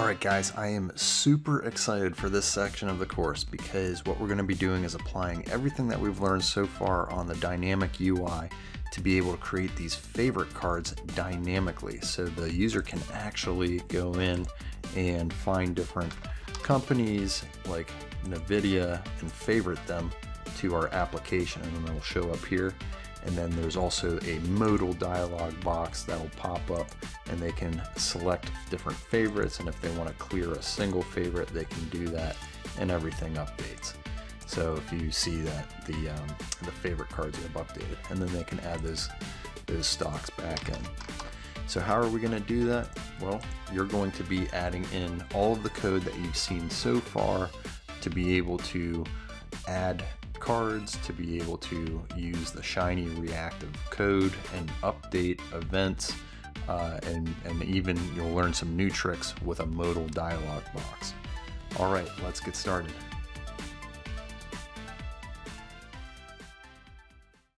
Alright guys, I am super excited for this section of the course because what we're going to be doing is applying everything that we've learned so far on the dynamic UI to be able to create these favorite cards dynamically, so the user can actually go in and find different companies like NVIDIA and favorite them to our application, and then they'll show up here. And then there's also a modal dialog box that will pop up, and they can select different favorites, and if they want to clear a single favorite they can do that, and everything updates. So if you see that the favorite cards have updated, and then they can add those stocks back in. So how are we going to do that? Well, you're going to be adding in all of the code that you've seen so far to be able to add cards, to be able to use the shiny reactive code and update events, and even you'll learn some new tricks with a modal dialog box. All right, let's get started.